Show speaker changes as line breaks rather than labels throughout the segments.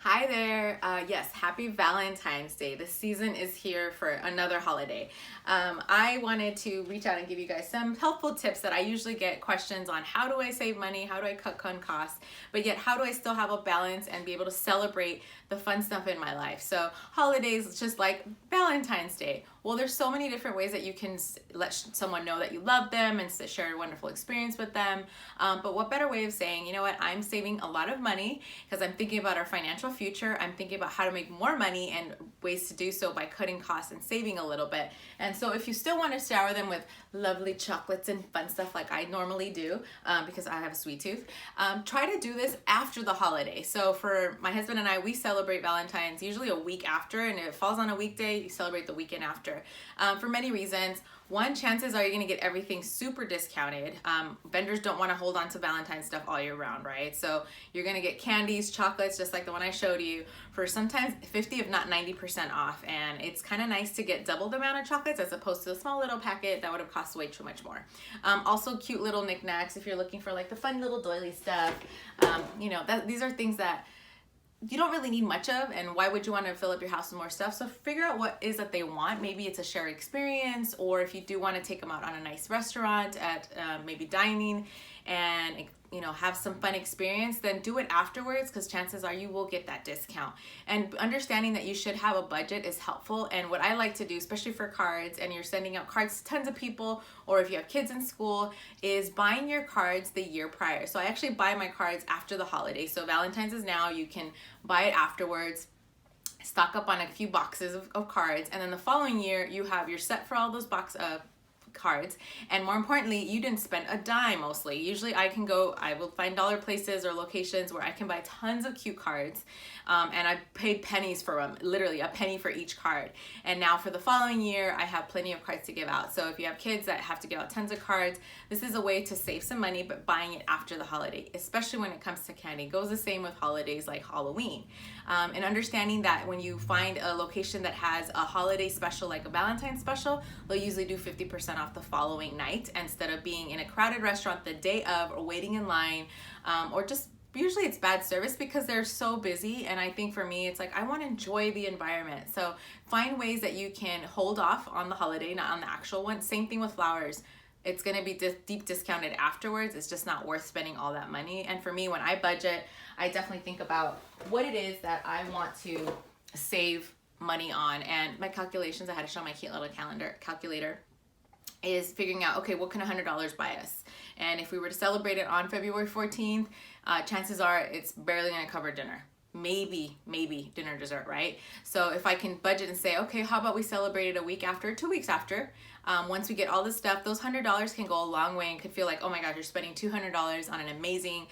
Hi there. Yes, happy Valentine's Day. The season is here for another holiday. I wanted to reach out and give you guys some helpful tips that I usually get questions on. How do I save money? How do I cut costs? But yet, how do I still have a balance and be able to celebrate the fun stuff in my life? So holidays, just like Valentine's Day. Well, there's so many different ways that you can let someone know that you love them and share a wonderful experience with them. But what better way of saying, you know what, I'm saving a lot of money because I'm thinking about our financial future. I'm thinking about how to make more money and ways to do so by cutting costs and saving a little bit. And so if you still want to shower them with lovely chocolates and fun stuff like I normally do, because I have a sweet tooth, try to do this after the holiday. So for my husband and I, we celebrate Valentine's usually a week after, and if it falls on a weekday, you celebrate the weekend after. For many reasons. One, chances are you're gonna get everything super discounted. Vendors don't wanna hold on to Valentine's stuff all year round, right? So you're gonna get candies, chocolates, just like the one I showed you, for sometimes 50 if not 90% off. And it's kind of nice to get double the amount of chocolates as opposed to a small little packet that would have cost way too much more. Also cute little knickknacks if you're looking for like the fun little doily stuff. These are things that you don't really need much of, and why would you want to fill up your house with more stuff? So figure out what is that they want. Maybe it's a shared experience, or if you do want to take them out on a nice restaurant at maybe dining and have some fun experience, then do it afterwards, because chances are you will get that discount. And understanding that you should have a budget is helpful. And what I like to do, especially for cards, and you're sending out cards to tons of people, or if you have kids in school, is buying your cards the year prior. So I actually buy my cards after the holiday. So Valentine's is now, you can buy it afterwards, stock up on a few boxes of cards, and then the following year you're set for all those cards. And more importantly, you didn't spend a dime mostly. Usually I will find dollar places or locations where I can buy tons of cute cards, and I paid pennies for them, literally a penny for each card. And now for the following year, I have plenty of cards to give out. So if you have kids that have to give out tons of cards, this is a way to save some money, but buying it after the holiday, especially when it comes to candy. It goes the same with holidays like Halloween. And understanding that when you find a location that has a holiday special, like a Valentine's special, they'll usually do 50% off the following night instead of being in a crowded restaurant the day of, or waiting in line, or just usually it's bad service because they're so busy. And I think for me, it's like, I want to enjoy the environment. So find ways that you can hold off on the holiday, not on the actual one. Same thing with flowers. It's going to be deep discounted afterwards. It's just not worth spending all that money. And for me, when I budget, I definitely think about what it is that I want to save money on. And my calculations, I had to show my cute little calculator, is figuring out, okay, what can $100 buy us? And if we were to celebrate it on February 14th, chances are it's barely gonna cover dinner. Maybe dinner, dessert, right? So if I can budget and say, okay, how about we celebrate it a week after, 2 weeks after? Once we get all this stuff, those $100 can go a long way and could feel like, oh my God, you're spending $200 on an amazing,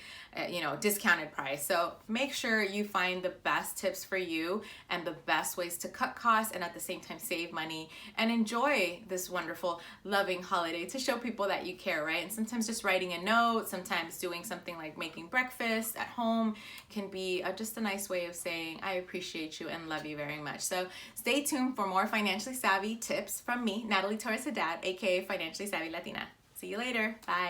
discounted price. So make sure you find the best tips for you and the best ways to cut costs and at the same time save money and enjoy this wonderful, loving holiday to show people that you care, right? And sometimes just writing a note, sometimes doing something like making breakfast at home can be just a nice way of saying, I appreciate you and love you very much. So stay tuned for more financially savvy tips from me, Natalie Torres-Haddad, aka Financially Savvy Latina. See you later. Bye.